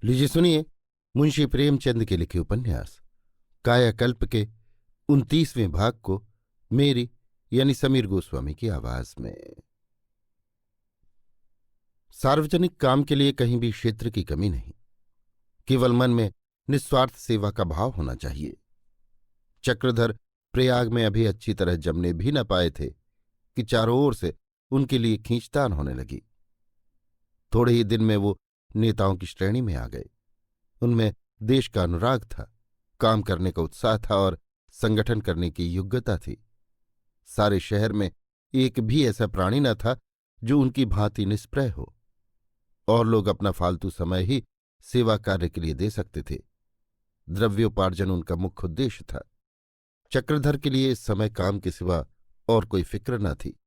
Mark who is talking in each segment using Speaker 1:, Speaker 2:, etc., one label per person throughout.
Speaker 1: लीजिए सुनिए मुंशी प्रेमचंद के लिखे उपन्यास कायाकल्प के 29वें भाग को मेरी यानी समीर गोस्वामी की आवाज में। सार्वजनिक काम के लिए कहीं भी क्षेत्र की कमी नहीं, केवल मन में निस्वार्थ सेवा का भाव होना चाहिए। चक्रधर प्रयाग में अभी अच्छी तरह जमने भी न पाए थे कि चारों ओर से उनके लिए खींचतान होने लगी। थोड़े ही दिन में वो नेताओं की श्रेणी में आ गए। उनमें देश का अनुराग था, काम करने का उत्साह था और संगठन करने की योग्यता थी। सारे शहर में एक भी ऐसा प्राणी न था जो उनकी भांति निष्प्रय हो, और लोग अपना फालतू समय ही सेवा कार्य के लिए दे सकते थे। द्रव्योपार्जन उनका मुख्य उद्देश्य था। चक्रधर के लिए इस समय काम के सिवा और कोई फिक्र न थी।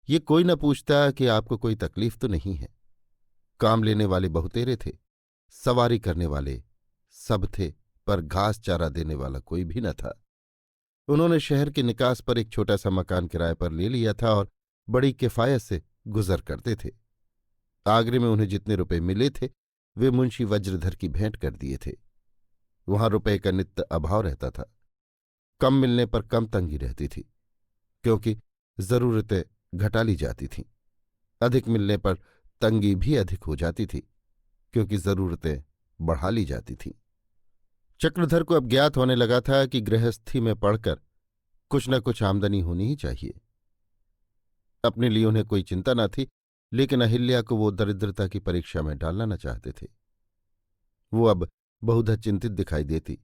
Speaker 1: ये कोई न पूछता कि आपको कोई तकलीफ तो नहीं है। काम लेने वाले बहुतेरे थे, सवारी करने वाले सब थे, पर घास चारा देने वाला कोई भी न था। उन्होंने शहर के निकास पर एक छोटा सा मकान किराए पर ले लिया था और बड़ी किफायत से गुजर करते थे। आगरे में उन्हें जितने रुपए मिले थे वे मुंशी वज्रधर की भेंट कर दिए थे। वहां रुपए का नित्य अभाव रहता था। कम मिलने पर कम तंगी रहती थी, क्योंकि जरूरतें घटा ली जाती थीं। अधिक मिलने पर तंगी भी अधिक हो जाती थी, क्योंकि जरूरतें बढ़ा ली जाती थीं। चक्रधर को अब ज्ञात होने लगा था कि गृहस्थी में पढ़कर कुछ न कुछ आमदनी होनी ही चाहिए। अपने लिए उन्हें कोई चिंता न थी, लेकिन अहिल्या को वो दरिद्रता की परीक्षा में डालना न चाहते थे। वो अब बहुधा चिंतित दिखाई देती।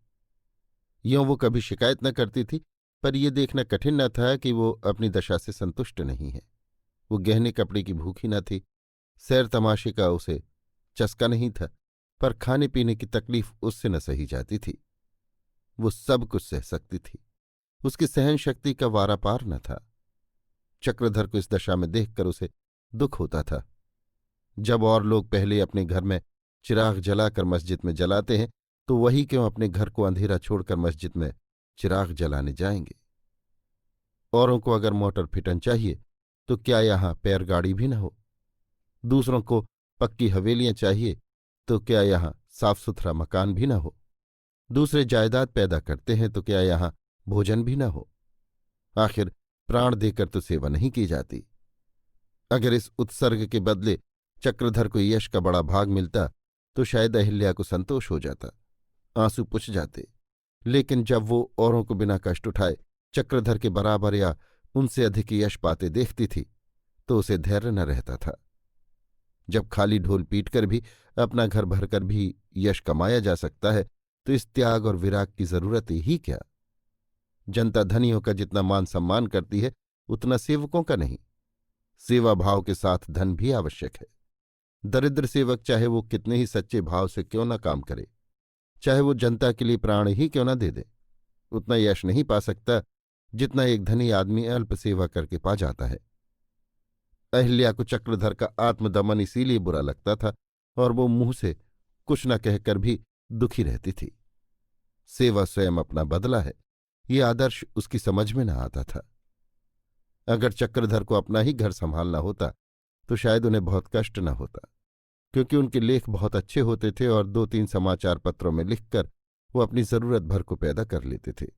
Speaker 1: यों वो कभी शिकायत न करती थी, पर यह देखना कठिन न था कि वो अपनी दशा से संतुष्ट नहीं है। वो गहने कपड़े की भूखी न थी, सैर तमाशे का उसे चस्का नहीं था, पर खाने पीने की तकलीफ उससे न सही जाती थी। वो सब कुछ सह सकती थी, उसकी सहन शक्ति का वारा पार न था। चक्रधर को इस दशा में देखकर उसे दुख होता था। जब और लोग पहले अपने घर में चिराग जलाकर मस्जिद में जलाते हैं, तो वही क्यों अपने घर को अंधेरा छोड़कर मस्जिद में चिराग जलाने जाएंगे। औरों को अगर मोटर फिटन चाहिए तो क्या यहां पैरगाड़ी भी न हो। दूसरों को पक्की हवेलियां चाहिए तो क्या यहां साफ सुथरा मकान भी न हो। दूसरे जायदाद पैदा करते हैं तो क्या यहां भोजन भी न हो। आखिर प्राण देकर तो सेवा नहीं की जाती। अगर इस उत्सर्ग के बदले चक्रधर को यश का बड़ा भाग मिलता तो शायद अहिल्या को संतोष हो जाता, आंसू पुछ जाते। लेकिन जब वो औरों को बिना कष्ट उठाए चक्रधर के बराबर या उनसे अधिक यश पाते देखती थी तो उसे धैर्य न रहता था। जब खाली ढोल पीटकर भी अपना घर भरकर भी यश कमाया जा सकता है तो इस त्याग और विराग की जरूरत ही क्या। जनता धनियों का जितना मान सम्मान करती है उतना सेवकों का नहीं। सेवा भाव के साथ धन भी आवश्यक है। दरिद्र सेवक चाहे वो कितने ही सच्चे भाव से क्यों न काम करे, चाहे वो जनता के लिए प्राण ही क्यों न दे दे, उतना यश नहीं पा सकता जितना एक धनी आदमी अल्प सेवा करके पा जाता है। अहिल्या को चक्रधर का आत्मदमन इसीलिए बुरा लगता था और वो मुंह से कुछ न कहकर भी दुखी रहती थी। सेवा स्वयं अपना बदला है, ये आदर्श उसकी समझ में न आता था। अगर चक्रधर को अपना ही घर संभालना होता तो शायद उन्हें बहुत कष्ट न होता, क्योंकि उनके लेख बहुत अच्छे होते थे और 2-3 समाचार पत्रों में लिखकर वो अपनी जरूरत भर को पैदा कर लेते थे।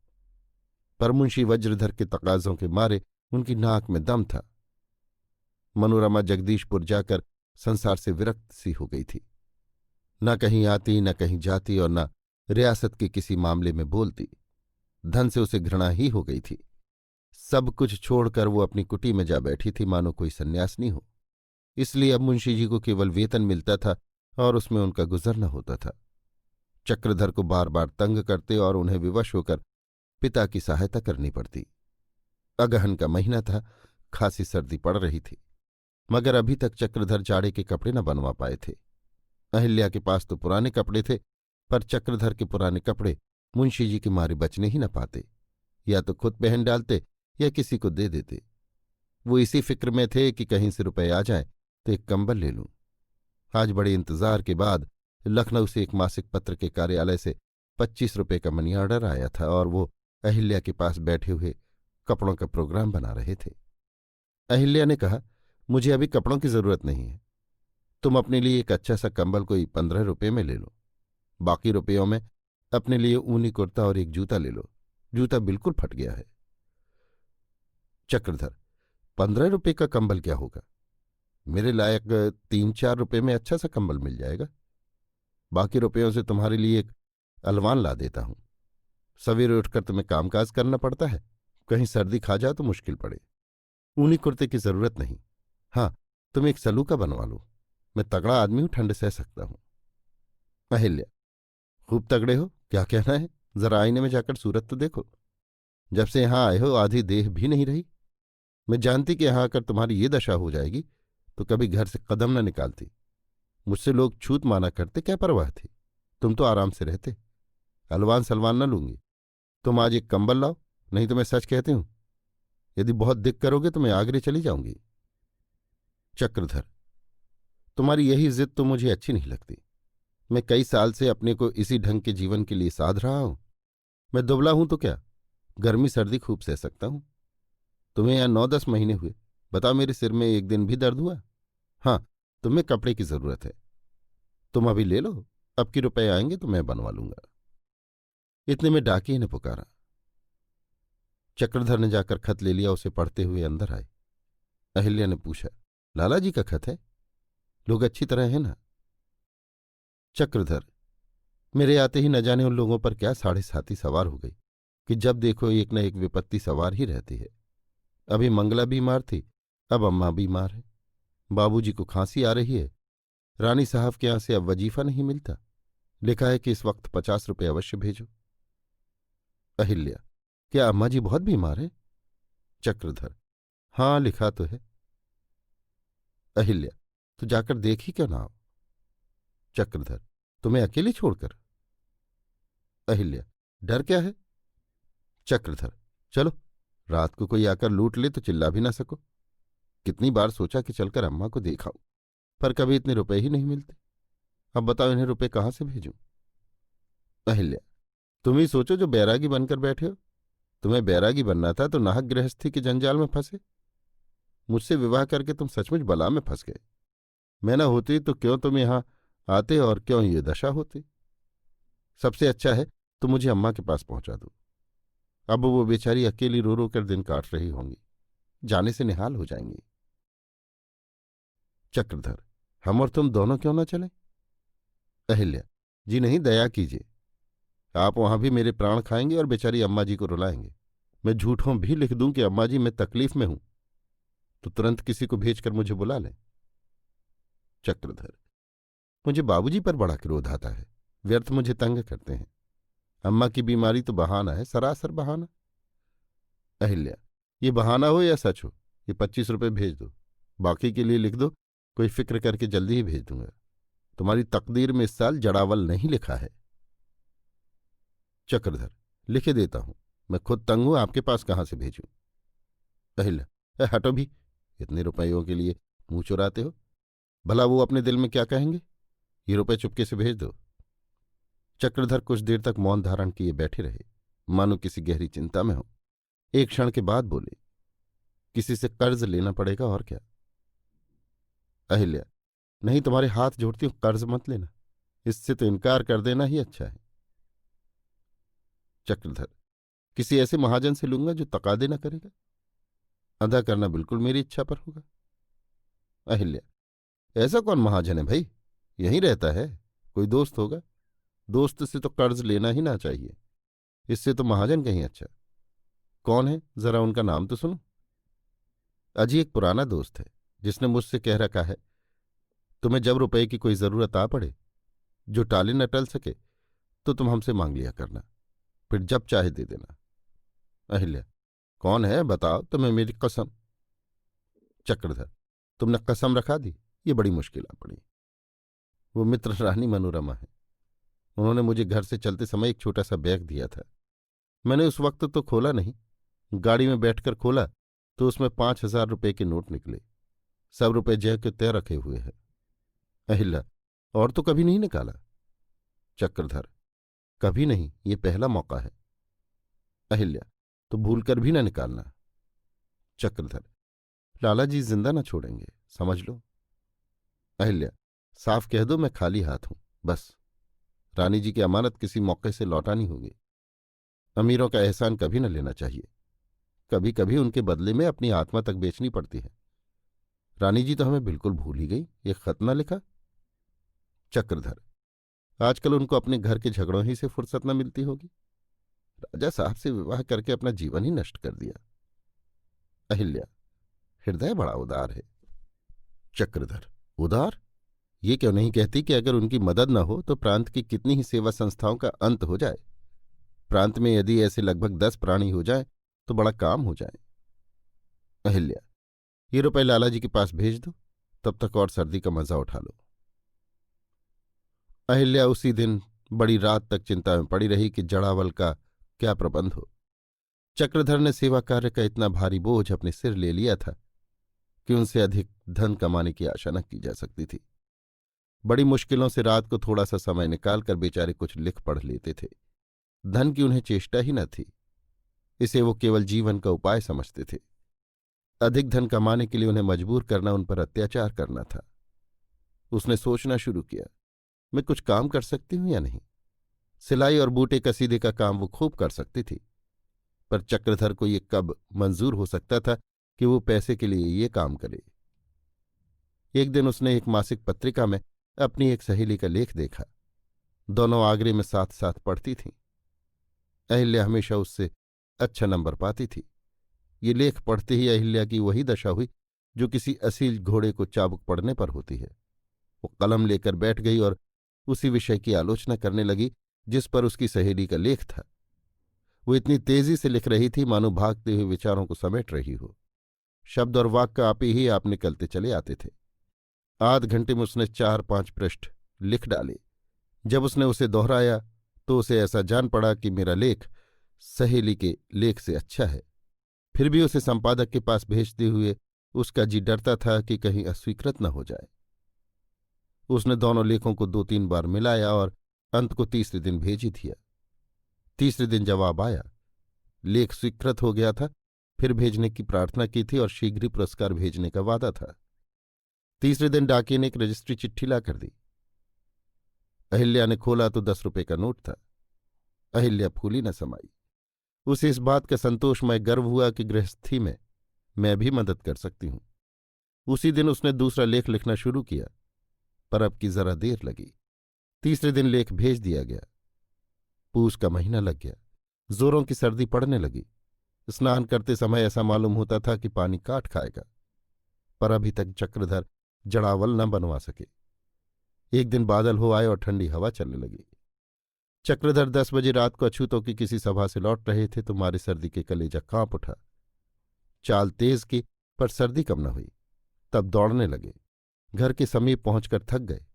Speaker 1: पर मुंशी वज्रधर के तकाजों के मारे उनकी नाक में दम था। मनोरमा जगदीशपुर जाकर संसार से विरक्त सी हो गई थी। न कहीं आती, न कहीं जाती और न रियासत के किसी मामले में बोलती। धन से उसे घृणा ही हो गई थी। सब कुछ छोड़कर वो अपनी कुटी में जा बैठी थी मानो कोई सन्यासिनी हो। इसलिए अब मुंशी जी को केवल वेतन मिलता था और उसमें उनका गुजर न होता था। चक्रधर को बार बार तंग करते और उन्हें विवश होकर पिता की सहायता करनी पड़ती। अगहन का महीना था, खासी सर्दी पड़ रही थी, मगर अभी तक चक्रधर जाड़े के कपड़े न बनवा पाए थे। अहिल्या के पास तो पुराने कपड़े थे, पर चक्रधर के पुराने कपड़े मुंशी जी के मारे बचने ही न पाते। या तो खुद पहन डालते या किसी को दे देते। वो इसी फिक्र में थे कि कहीं से रुपए आ जाएं तो एक कंबल ले लूं। आज बड़े इंतजार के बाद लखनऊ से एक मासिक पत्र के कार्यालय से 25 रुपये का मनी ऑर्डर आया था और वो अहिल्या के पास बैठे हुए कपड़ों का प्रोग्राम बना रहे थे। अहिल्या ने कहा, मुझे अभी कपड़ों की जरूरत नहीं है, तुम अपने लिए एक अच्छा सा कंबल कोई 15 रुपये में ले लो। बाकी रुपयों में अपने लिए ऊनी कुर्ता और एक जूता ले लो। जूता बिल्कुल फट गया है। चक्रधर, 15 रुपये का कंबल क्या होगा? मेरे लायक 3-4 रुपये में अच्छा सा कंबल मिल जाएगा। बाकी रुपयों से तुम्हारे लिए एक अलवान ला देता हूं। सवेरे उठकर तुम्हें कामकाज करना पड़ता है, कहीं सर्दी खा जाओ तो मुश्किल पड़े। ऊनी कुर्ते की जरूरत नहीं। हाँ, तुम एक सलूका बनवा लो। मैं तगड़ा आदमी हूं, ठंड सह सकता हूं। अहिल्या, खूब तगड़े हो, क्या कहना है? जरा आईने में जाकर सूरत तो देखो। जब से यहां आए हो आधी देह भी नहीं रही। मैं जानती कि यहां आकर तुम्हारी ये दशा हो जाएगी तो कभी घर से कदम न निकालती। मुझसे लोग छूत माना करते, क्या परवाह थी? तुम तो आराम से रहते। अलवान सलवान न लूंगी। तुम आज एक कंबल लाओ, नहीं तो मैं सच कहती हूं, यदि बहुत दिक करोगे तो मैं आगरे चली जाऊंगी। चक्रधर, तुम्हारी यही जिद तो मुझे अच्छी नहीं लगती। मैं कई साल से अपने को इसी ढंग के जीवन के लिए साध रहा हूं। मैं दुबला हूं तो क्या, गर्मी सर्दी खूब सह सकता हूं। तुम्हें यहां 9-10 महीने हुए, बताओ मेरे सिर में एक दिन भी दर्द हुआ? हाँ, तुम्हें कपड़े की जरूरत है, तुम अभी ले लो, अब की रुपए आएंगे तो मैं बनवा लूंगा। इतने में डाकिये ने पुकारा। चक्रधर ने जाकर खत ले लिया, उसे पढ़ते हुए अंदर आए। अहिल्या ने पूछा, लाला जी का खत है? लोग अच्छी तरह है ना? चक्रधर, मेरे आते ही न जाने उन लोगों पर क्या साढ़े साती सवार हो गई कि जब देखो एक न एक विपत्ति सवार ही रहती है। अभी मंगला बीमार थी, अब अम्मा बीमार है। बाबूजी को खांसी आ रही है। रानी साहब के यहां से अब वजीफा नहीं मिलता। लिखा है कि इस वक्त 50 रुपये अवश्य भेजो। अहिल्या, क्या अम्मा जी बहुत बीमार है? चक्रधर, हाँ, लिखा तो है। अहिल्या, तो जाकर देख ही क्यों ना आओ? चक्रधर, तुम्हें अकेले छोड़कर? अहिल्या, डर क्या है? चक्रधर, चलो, रात को कोई आकर लूट ले तो चिल्ला भी ना सको। कितनी बार सोचा कि चलकर अम्मा को देखाऊं, पर कभी इतने रुपए ही नहीं मिलते। अब बताओ इन्हें रुपए कहाँ से भेजूं? अहिल्या, तुम ही सोचो जो बैरागी बनकर बैठे हो। तुम्हें बैरागी बनना था तो नाहक गृहस्थी के जंजाल में फंसे। मुझसे विवाह करके तुम सचमुच बला में फंस गए। मैं न होती तो क्यों तुम यहां आते और क्यों ये दशा होती। सबसे अच्छा है तुम मुझे अम्मा के पास पहुंचा दो। अब वो बेचारी अकेली रो रो कर दिन काट रही होंगी, जाने से निहाल हो जाएंगी। चक्रधर, हम और तुम दोनों क्यों ना चलें? अहिल्या, जी नहीं, दया कीजिए। आप वहां भी मेरे प्राण खाएंगे और बेचारी अम्मा जी को रुलाएंगे। मैं झूठों भी लिख दूं कि अम्मा जी मैं तकलीफ में हूं तो तुरंत किसी को भेजकर मुझे बुला लें। चक्रधर, मुझे बाबूजी पर बड़ा क्रोध आता है, व्यर्थ मुझे तंग करते हैं। अम्मा की बीमारी तो बहाना है, सरासर बहाना। अहिल्या, ये बहाना हो या सच हो, ये 25 रुपये भेज दो। बाकी के लिए लिख दो, कोई फिक्र करके जल्दी ही भेज दूंगा। तुम्हारी तकदीर में इस साल जड़ावल नहीं लिखा है। चक्रधर, लिखे देता हूं, मैं खुद तंग हूं, आपके पास कहां से भेजूं? अहिल्या, हटो भी, इतने रुपयों के लिए मुंह चुराते हो। भला वो अपने दिल में क्या कहेंगे? ये रुपए चुपके से भेज दो। चक्रधर कुछ देर तक मौन धारण किए बैठे रहे, मानो किसी गहरी चिंता में हो। एक क्षण के बाद बोले, किसी से कर्ज लेना पड़ेगा और क्या। अहिल्या, नहीं, तुम्हारे हाथ जोड़ती हूं, कर्ज मत लेना, इससे तो इनकार कर देना ही अच्छा है। चक्रधर, किसी ऐसे महाजन से लूंगा जो तकादे न करेगा। अदा करना बिल्कुल मेरी इच्छा पर होगा। अहिल्या, ऐसा कौन महाजन है भाई? यहीं रहता है, कोई दोस्त होगा। दोस्त से तो कर्ज लेना ही ना चाहिए, इससे तो महाजन कहीं अच्छा। कौन है, जरा उनका नाम तो सुनो। अजी एक पुराना दोस्त है, जिसने मुझसे कह रखा है, तुम्हें जब रुपए की कोई जरूरत आ पड़े, जो टाले न टल सके, तो तुम हमसे मांग लिया करना, फिर जब चाहे दे देना। अहिल्या, कौन है बताओ, तुम्हें मेरी कसम। चक्रधर, तुमने कसम रखा दी, ये बड़ी मुश्किल आ पड़ी। वो मित्र रानी मनोरमा है। उन्होंने मुझे घर से चलते समय एक छोटा सा बैग दिया था। मैंने उस वक्त तो खोला नहीं, गाड़ी में बैठकर खोला तो उसमें 5,000 रुपये के नोट निकले। सब रुपए जय के तय रखे हुए हैं। अहिल्या, और तो कभी नहीं निकाला? चक्रधर, कभी नहीं, ये पहला मौका है। अहिल्या, तो भूल कर भी ना निकालना। चक्रधर, लाला जी जिंदा न छोड़ेंगे, समझ लो। अहिल्या, साफ कह दो मैं खाली हाथ हूं, बस। रानी जी की अमानत किसी मौके से लौटानी होगी। अमीरों का एहसान कभी न लेना चाहिए, कभी कभी उनके बदले में अपनी आत्मा तक बेचनी पड़ती है। रानी जी तो हमें बिल्कुल भूल ही गई, ये खत न लिखा। चक्रधर, आजकल उनको अपने घर के झगड़ों ही से फुर्सत न मिलती होगी। राजा साहब से विवाह करके अपना जीवन ही नष्ट कर दिया। अहिल्या, हृदय बड़ा उदार है। चक्रधर, उदार? ये क्यों नहीं कहती कि अगर उनकी मदद न हो तो प्रांत की कितनी ही सेवा संस्थाओं का अंत हो जाए। प्रांत में यदि ऐसे लगभग 10 प्राणी हो जाए तो बड़ा काम हो जाए। अहिल्या, ये रुपए लाला जी के पास भेज दो, तब तक और सर्दी का मजा उठा लो। अहिल्या उसी दिन बड़ी रात तक चिंता में पड़ी रही कि जड़ावल का क्या प्रबंध हो। चक्रधर ने सेवा कार्य का इतना भारी बोझ अपने सिर ले लिया था कि उनसे अधिक धन कमाने की आशा न की जा सकती थी। बड़ी मुश्किलों से रात को थोड़ा सा समय निकालकर बेचारे कुछ लिख पढ़ लेते थे। धन की उन्हें चेष्टा ही न थी, इसे वो केवल जीवन का उपाय समझते थे। अधिक धन कमाने के लिए उन्हें मजबूर करना उन पर अत्याचार करना था। उसने सोचना शुरू किया, मैं कुछ काम कर सकती हूं या नहीं। सिलाई और बूटे कसीदे का काम वो खूब कर सकती थी, पर चक्रधर को ये कब मंजूर हो सकता था कि वो पैसे के लिए ये काम करे। एक दिन उसने एक मासिक पत्रिका में अपनी एक सहेली का लेख देखा। दोनों आगरे में साथ साथ पढ़ती थीं। अहिल्या हमेशा उससे अच्छा नंबर पाती थी। ये लेख पढ़ते ही अहिल्या की वही दशा हुई जो किसी असील घोड़े को चाबुक पड़ने पर होती है। वो कलम लेकर बैठ गई और उसी विषय की आलोचना करने लगी जिस पर उसकी सहेली का लेख था। वो इतनी तेजी से लिख रही थी मानो भागते हुए विचारों को समेट रही हो। शब्द और वाक्य आपे ही आप निकलते चले आते थे। आध घंटे में उसने 4-5 पृष्ठ लिख डाले। जब उसने उसे दोहराया तो उसे ऐसा जान पड़ा कि मेरा लेख सहेली के लेख से अच्छा है। फिर भी उसे संपादक के पास भेजते हुए उसका जी डरता था कि कहीं अस्वीकृत न हो जाए। उसने दोनों लेखों को 2-3 बार मिलाया और अंत को तीसरे दिन भेज ही दिया। तीसरे दिन जवाब आया। लेख स्वीकृत हो गया था। फिर भेजने की प्रार्थना की थी और शीघ्र ही पुरस्कार भेजने का वादा था। तीसरे दिन डाकिये ने एक रजिस्ट्री चिट्ठी लाकर दी। अहिल्या ने खोला तो 10 रुपये का नोट था। अहिल्या फूली न समाई। उसे इस बात का संतोषमय गर्व हुआ कि गृहस्थी में मैं भी मदद कर सकती हूं। उसी दिन उसने दूसरा लेख लिखना शुरू किया, पर अब की जरा देर लगी। तीसरे दिन लेख भेज दिया गया। पूस का महीना लग गया। जोरों की सर्दी पड़ने लगी। स्नान करते समय ऐसा मालूम होता था कि पानी काट खाएगा, पर अभी तक चक्रधर जड़ावल न बनवा सके। एक दिन बादल हो आए और ठंडी हवा चलने लगी। चक्रधर 10 बजे रात को अछूतों की किसी सभा से लौट रहे थे तो मारे सर्दी के कलेजा कांप उठा। चाल तेज की, पर सर्दी कम न हुई। तब दौड़ने लगे। घर के समीप पहुंचकर थक गए।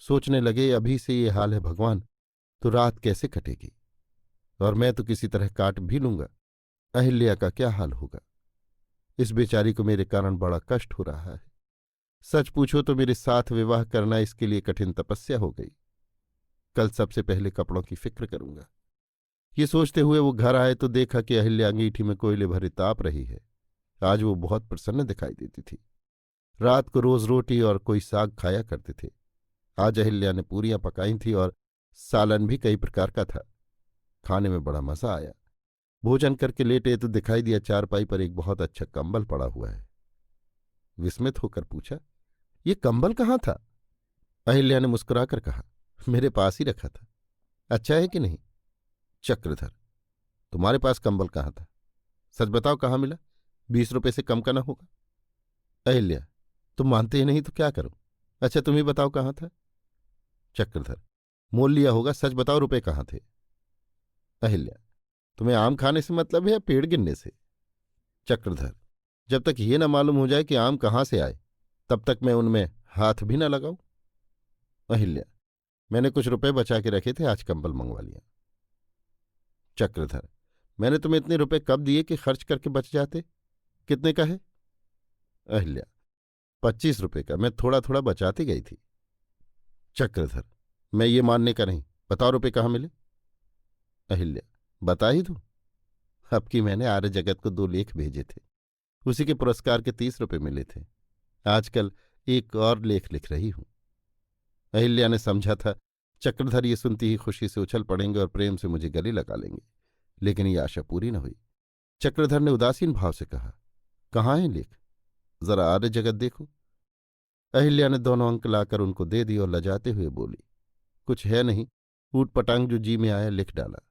Speaker 1: सोचने लगे, अभी से ये हाल है भगवान, तो रात कैसे कटेगी? और मैं तो किसी तरह काट भी लूंगा। अहिल्या का क्या हाल होगा? इस बेचारी को मेरे कारण बड़ा कष्ट हो रहा है। सच पूछो तो मेरे साथ विवाह करना इसके लिए कठिन तपस्या हो गई। कल सबसे पहले कपड़ों की फिक्र करूंगा। ये सोचते हुए वो घर आए तो देखा कि अहिल्या अंगीठी में कोयले भरे ताप रही है। आज वो बहुत प्रसन्न दिखाई देती थी। रात को रोज रोटी और कोई साग खाया करते थे। आज अहिल्या ने पूरियां पकाई थी और सालन भी कई प्रकार का था। खाने में बड़ा मजा आया। भोजन करके लेटे तो दिखाई दिया चारपाई पर एक बहुत अच्छा कंबल पड़ा हुआ है। विस्मित होकर पूछा, ये कंबल कहाँ था? अहिल्या ने मुस्कुराकर कहा, मेरे पास ही रखा था। अच्छा है कि नहीं? चक्रधर, तुम्हारे पास कंबल कहाँ था? सच बताओ, कहाँ मिला? 20 रुपये से कम का न होगा। अहिल्या, तुम मानते ही नहीं तो क्या करूं? अच्छा तुम ही बताओ कहाँ था? चक्रधर, मोल लिया होगा, सच बताओ रुपए कहाँ थे? अहिल्या, तुम्हें आम खाने से मतलब है या पेड़ गिनने से? चक्रधर, जब तक ये न मालूम हो जाए कि आम कहाँ से आए तब तक मैं उनमें हाथ भी न लगाऊं। अहिल्या, मैंने कुछ रुपए बचा के रखे थे, आज कंबल मंगवा लिया। चक्रधर, मैंने तुम्हें इतने रुपए कब दिए कि खर्च करके बच जाते? कितने का है? अहिल्या, 25 रुपए का। मैं थोड़ा थोड़ा बचाती गई थी। चक्रधर, मैं ये मानने का नहीं, बताओ रुपए कहाँ मिले? अहिल्या, बता ही दूं। अब की मैंने आर्य जगत को 2 लेख भेजे थे, उसी के पुरस्कार के 30 रुपए मिले थे। आजकल एक और लेख लिख रही हूं। अहिल्या ने समझा था चक्रधर ये सुनती ही खुशी से उछल पड़ेंगे और प्रेम से मुझे गले लगा लेंगे, लेकिन ये आशा पूरी न हुई। चक्रधर ने उदासीन भाव से कहा, कहाँ है लेख? जरा आर्य जगत देखो। अहिल्या ने दोनों अंक लाकर उनको दे दी और लजाते हुए बोली, कुछ है नहीं, ऊट पटांग जो जी में आया लिख डाला।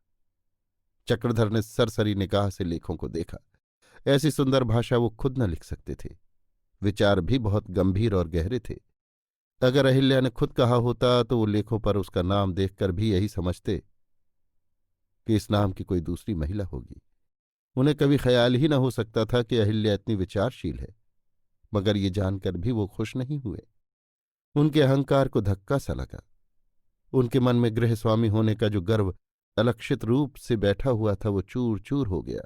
Speaker 1: चक्रधर ने सरसरी निगाह से लेखों को देखा। ऐसी सुंदर भाषा वो खुद न लिख सकते थे। विचार भी बहुत गंभीर और गहरे थे। अगर अहिल्या ने खुद कहा होता तो वो लेखों पर उसका नाम देखकर भी यही समझते कि इस नाम की कोई दूसरी महिला होगी। उन्हें कभी ख्याल ही न हो सकता था कि अहिल्या इतनी विचारशील है, मगर ये जानकर भी वो खुश नहीं हुए। उनके अहंकार को धक्का सा लगा। उनके मन में गृहस्वामी होने का जो गर्व अलक्षित रूप से बैठा हुआ था वो चूर चूर हो गया।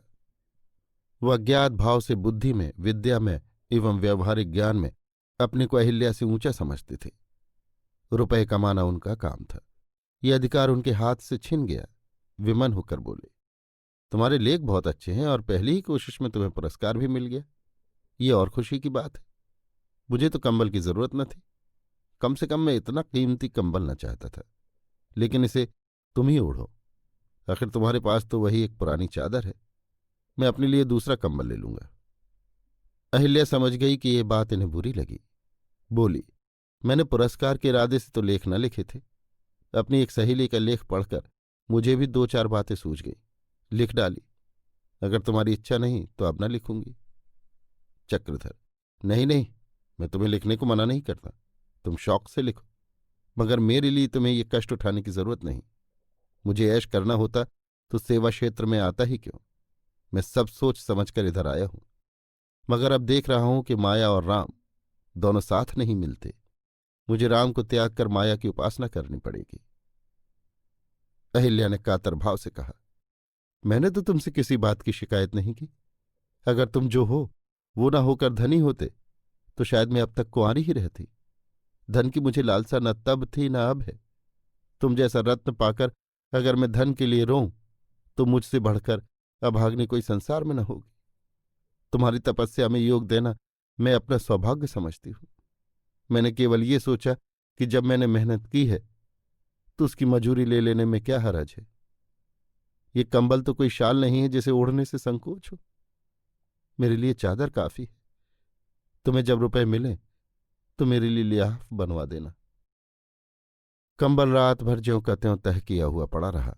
Speaker 1: वह अज्ञात भाव से बुद्धि में, विद्या में एवं व्यवहारिक ज्ञान में अपने को अहिल्या से ऊंचा समझते थे। रुपए कमाना उनका काम था। ये अधिकार उनके हाथ से छिन गया। विमन होकर बोले, तुम्हारे लेख बहुत अच्छे हैं और पहली ही कोशिश में तुम्हें पुरस्कार भी मिल गया। ये और खुशी की बात है। मुझे तो कंबल की जरूरत न थी। कम से कम मैं इतना कीमती कंबल न चाहता था, लेकिन इसे तुम ही ओढ़ो। आखिर तुम्हारे पास तो वही एक पुरानी चादर है। मैं अपने लिए दूसरा कंबल ले लूंगा। अहिल्या समझ गई कि ये बात इन्हें बुरी लगी। बोली, मैंने पुरस्कार के इरादे से तो लेख न लिखे थे। अपनी एक सहेली का लेख पढ़कर मुझे भी दो चार बातें सूझ गई, लिख डाली। अगर तुम्हारी इच्छा नहीं तो अब न लिखूंगी। चक्रधर, नहीं नहीं, मैं तुम्हें लिखने को मना नहीं करता। तुम शौक से लिखो, मगर मेरे लिए तुम्हें ये कष्ट उठाने की जरूरत नहीं। मुझे ऐश करना होता तो सेवा क्षेत्र में आता ही क्यों। मैं सब सोच समझकर इधर आया हूं, मगर अब देख रहा हूं कि माया और राम दोनों साथ नहीं मिलते। मुझे राम को त्याग कर माया की उपासना करनी पड़ेगी। अहिल्या ने कातर भाव से कहा, मैंने तो तुमसे किसी बात की शिकायत नहीं की। अगर तुम जो हो वो ना होकर धनी होते तो शायद मैं अब तक कुंवारी ही रहती। धन की मुझे लालसा न तब थी न अब है। तुम जैसा रत्न पाकर अगर मैं धन के लिए रोऊं तो मुझसे बढ़कर अभाग्नि कोई संसार में न होगी। तुम्हारी तपस्या में योग देना मैं अपना सौभाग्य समझती हूं। मैंने केवल ये सोचा कि जब मैंने मेहनत की है तो उसकी मजूरी ले लेने में क्या हरज है। ये कंबल तो कोई शाल नहीं है जिसे ओढ़ने से संकोच हो। मेरे लिए चादर काफी है। तुम्हें जब रुपए मिले तो मेरे लिए लिहाफ बनवा देना। कंबल रात भर ज्यों का त्यों तह किया हुआ पड़ा रहा।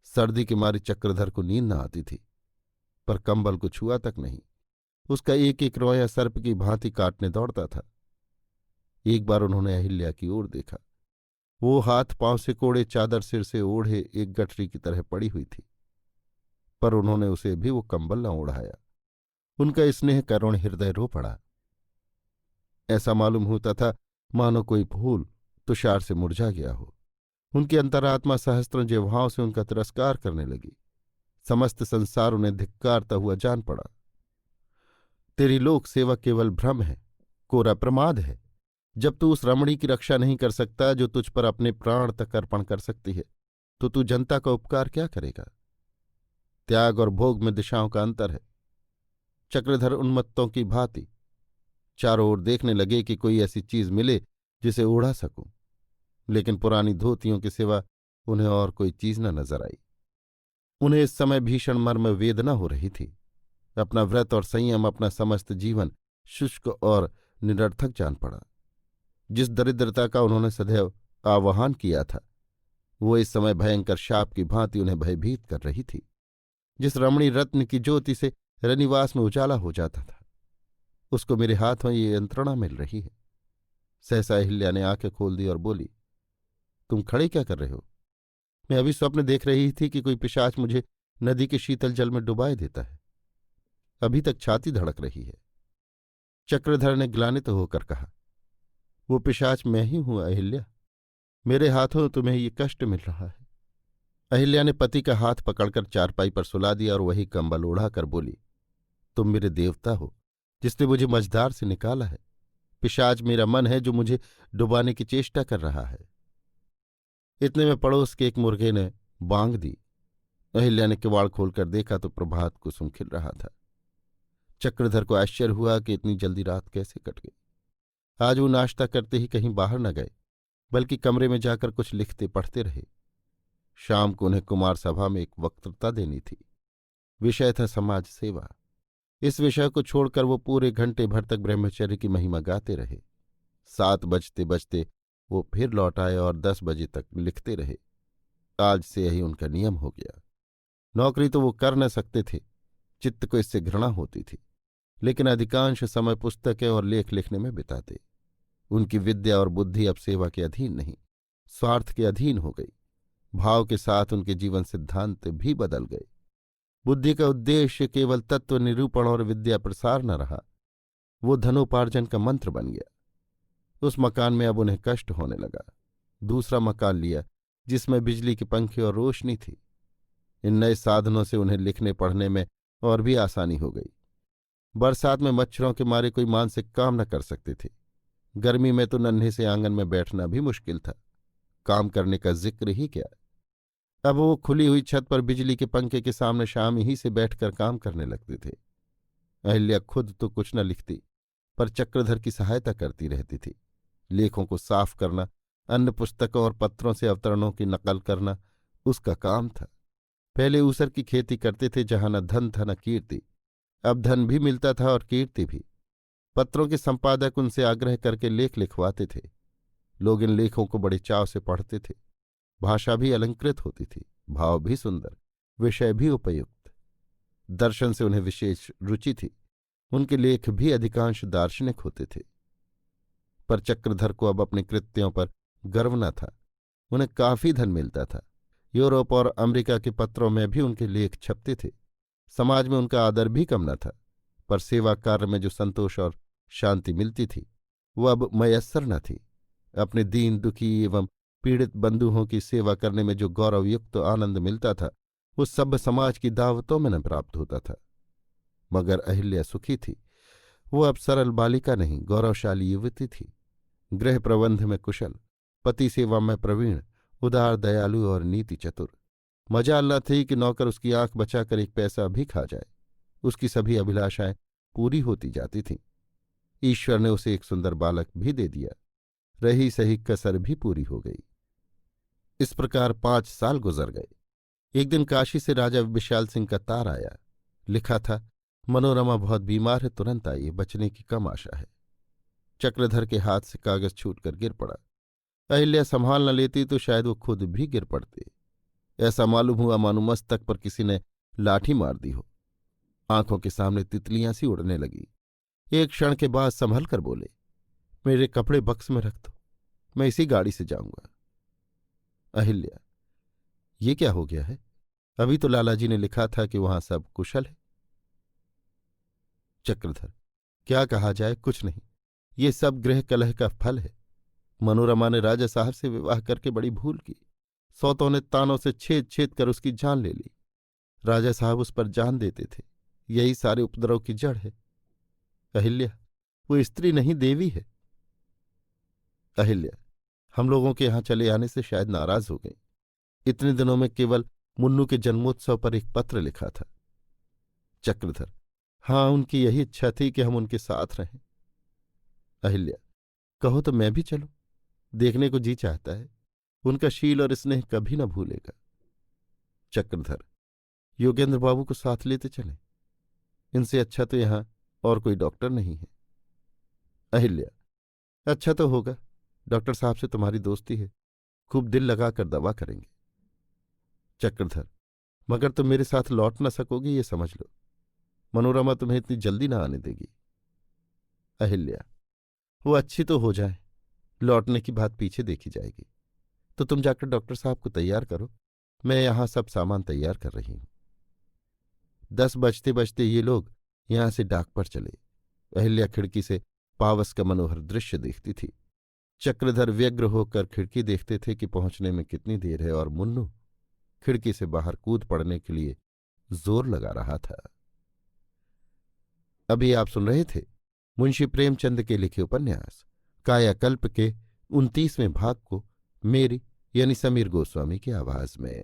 Speaker 1: सर्दी के मारे चक्रधर को नींद न आती थी, पर कंबल को छुआ तक नहीं। उसका एक एक रोया सर्प की भांति काटने दौड़ता था। एक बार उन्होंने अहिल्या की ओर देखा। वो हाथ पांव से कोड़े चादर सिर से ओढ़े एक गठरी की तरह पड़ी हुई थी, पर उन्होंने उसे भी वो कंबल न ओढ़ाया। उनका स्नेह करुण हृदय रो पड़ा। ऐसा मालूम होता था मानो कोई फूल तुषार से मुरझा गया हो। उनकी अंतरात्मा सहस्त्रों जिह्वाओं से उनका तिरस्कार करने लगी। समस्त संसार उन्हें धिक्कारता हुआ जान पड़ा। तेरी लोक सेवा केवल भ्रम है, कोरा प्रमाद है। जब तू उस रमणी की रक्षा नहीं कर सकता जो तुझ पर अपने प्राण तक अर्पण कर सकती है, तो तू जनता का उपकार क्या करेगा। त्याग और भोग में दिशाओं का अंतर है। चक्रधर उन्मत्तों की भांति चारों ओर देखने लगे कि कोई ऐसी चीज मिले जिसे ओढ़ा सकूं, लेकिन पुरानी धोतियों के सिवा उन्हें और कोई चीज न नजर आई। उन्हें इस समय भीषण मर्म वेदना हो रही थी। अपना व्रत और संयम, अपना समस्त जीवन शुष्क और निरर्थक जान पड़ा। जिस दरिद्रता का उन्होंने सदैव आह्वान किया था वो इस समय भयंकर शाप की भांति उन्हें भयभीत कर रही थी। जिस रमणी रत्न की ज्योति से रनिवास में उजाला हो जाता था, उसको मेरे हाथों ये यंत्रणा मिल रही है। सहसा अहिल्या ने आंखें खोल दी और बोली, तुम खड़े क्या कर रहे हो? मैं अभी स्वप्न देख रही थी कि कोई पिशाच मुझे नदी के शीतल जल में डुबाए देता है। अभी तक छाती धड़क रही है। चक्रधर ने ग्लानित होकर कहा, वो पिशाच मैं ही हूं अहिल्या। मेरे हाथों तुम्हें ये कष्ट मिल रहा है। अहिल्या ने पति का हाथ पकड़कर चारपाई पर सुला दिया और वही कंबल ओढ़ाकर बोली, तुम मेरे देवता हो जिसने मुझे मझधार से निकाला है। पिशाच मेरा मन है जो मुझे डुबाने की चेष्टा कर रहा है। इतने में पड़ोस के एक मुर्गे ने बांग दी। अहिल्या ने किवाड़ खोलकर देखा तो प्रभात कुसुम खिल रहा था। चक्रधर को आश्चर्य हुआ कि इतनी जल्दी रात कैसे कट गई। आज वो नाश्ता करते ही कहीं बाहर न गए। बल्कि कमरे में जाकर कुछ लिखते पढ़ते रहे। शाम को उन्हें कुमार सभा में एक वक्तृता देनी थी। विषय था समाज सेवा। इस विषय को छोड़कर वो पूरे घंटे भर तक ब्रह्मचर्य की महिमा गाते रहे। 7 बजते बजते वो फिर लौट आए और 10 बजे तक लिखते रहे। आज से यही उनका नियम हो गया। नौकरी तो वो कर न सकते थे, चित्त को इससे घृणा होती थी, लेकिन अधिकांश समय पुस्तकें और लेख लिखने में बिताते। उनकी विद्या और बुद्धि अब सेवा के अधीन नहीं, स्वार्थ के अधीन हो गई। भाव के साथ उनके जीवन सिद्धांत भी बदल गए। बुद्धि का उद्देश्य केवल तत्व निरूपण और विद्या प्रसार न रहा, वो धनोपार्जन का मंत्र बन गया। उस मकान में अब उन्हें कष्ट होने लगा। दूसरा मकान लिया जिसमें बिजली के पंखे और रोशनी थी। इन नए साधनों से उन्हें लिखने पढ़ने में और भी आसानी हो गई। बरसात में मच्छरों के मारे कोई मानसिक काम न कर सकते थे। गर्मी में तो नन्हे से आंगन में बैठना भी मुश्किल था, काम करने का जिक्र ही क्या। अब वो खुली हुई छत पर बिजली के पंखे के सामने शाम ही से बैठकर काम करने लगते थे। अहिल्या खुद तो कुछ न लिखती, पर चक्रधर की सहायता करती रहती थी। लेखों को साफ करना, अन्य पुस्तकों और पत्रों से अवतरणों की नकल करना उसका काम था। पहले ऊसर की खेती करते थे, जहां न धन था न कीर्ति। अब धन भी मिलता था और कीर्ति भी। पत्रों के संपादक उनसे आग्रह करके लेख लिखवाते थे। लोग इन लेखों को बड़े चाव से पढ़ते थे। भाषा भी अलंकृत होती थी, भाव भी सुंदर, विषय भी उपयुक्त। दर्शन से उन्हें विशेष रुचि थी। उनके लेख भी अधिकांश दार्शनिक होते थे। पर चक्रधर को अब अपने कृत्यों पर गर्व न था। उन्हें काफी धन मिलता था। यूरोप और अमेरिका के पत्रों में भी उनके लेख छपते थे। समाज में उनका आदर भी कम न था, पर सेवा कार्य में जो संतोष और शांति मिलती थी वो अब मयस्सर न थी। अपने दीन दुखी एवं पीड़ित बंधुओं की सेवा करने में जो गौरवयुक्त आनंद मिलता था वो सभ्य समाज की दावतों में न प्राप्त होता था। मगर अहिल्या सुखी थी। वो अब सरल बालिका नहीं, गौरवशाली युवती थी। गृह प्रबंध में कुशल, पति सेवा में प्रवीण, उदार, दयालु और नीति चतुर। मजाल न थी कि नौकर उसकी आंख बचाकर एक पैसा भी खा जाए। उसकी सभी अभिलाषाएं पूरी होती जाती थीं। ईश्वर ने उसे एक सुंदर बालक भी दे दिया। रही सही कसर भी पूरी हो गई। इस प्रकार 5 साल गुजर गए। एक दिन काशी से राजा विशाल सिंह का तार आया। लिखा था, मनोरमा बहुत बीमार है, तुरंत आइए, बचने की कम आशा है। चक्रधर के हाथ से कागज छूटकर गिर पड़ा। अहिल्या संभाल न लेती तो शायद वो खुद भी गिर पड़ते। ऐसा मालूम हुआ मानो मस्तक पर किसी ने लाठी मार दी हो। आंखों के सामने तितलियां सी उड़ने लगी। एक क्षण के बाद संभल कर बोले, मेरे कपड़े बक्स में रख दो, मैं इसी गाड़ी से जाऊंगा। अहिल्या, ये क्या हो गया है? अभी तो लालाजी ने लिखा था कि वहां सब कुशल है। चक्रधर, क्या कहा जाए, कुछ नहीं। ये सब गृह कलह का फल है। मनोरमा ने राजा साहब से विवाह करके बड़ी भूल की। सौतों ने तानों से छेद छेद कर उसकी जान ले ली। राजा साहब उस पर जान देते थे। यही सारे उपद्रव की जड़ है। अहिल्या, वो स्त्री नहीं, देवी है। अहिल्या, हम लोगों के यहां चले आने से शायद नाराज हो गई। इतने दिनों में केवल मुन्नू के जन्मोत्सव पर एक पत्र लिखा था। चक्रधर, हाँ, उनकी यही इच्छा थी कि हम उनके साथ रहें। अहिल्या, कहो तो मैं भी चलूं, देखने को जी चाहता है। उनका शील और स्नेह कभी न भूलेगा। चक्रधर, योगेंद्र बाबू को साथ लेते चलें। इनसे अच्छा तो यहां और कोई डॉक्टर नहीं है। अहिल्या, अच्छा तो होगा, डॉक्टर साहब से तुम्हारी दोस्ती है, खूब दिल लगाकर दवा करेंगे। चक्रधर, मगर तुम मेरे साथ लौट न सकोगी, ये समझ लो। मनोरमा तुम्हें इतनी जल्दी ना आने देगी। अहिल्या, वो अच्छी तो हो जाए, लौटने की बात पीछे देखी जाएगी। तो तुम जाकर डॉक्टर साहब को तैयार करो, मैं यहां सब सामान तैयार कर रही हूं। 10 बजते बजते ये लोग यहां से डाक पर चले। अहिल्या खिड़की से पावस का मनोहर दृश्य देखती थी। चक्रधर व्यग्र होकर खिड़की देखते थे कि पहुंचने में कितनी देर है, और मुन्नू खिड़की से बाहर कूद पड़ने के लिए जोर लगा रहा था। अभी आप सुन रहे थे मुंशी प्रेमचंद के लिखे उपन्यास कायाकल्प के 29वें भाग को मेरी यानी समीर गोस्वामी की आवाज में।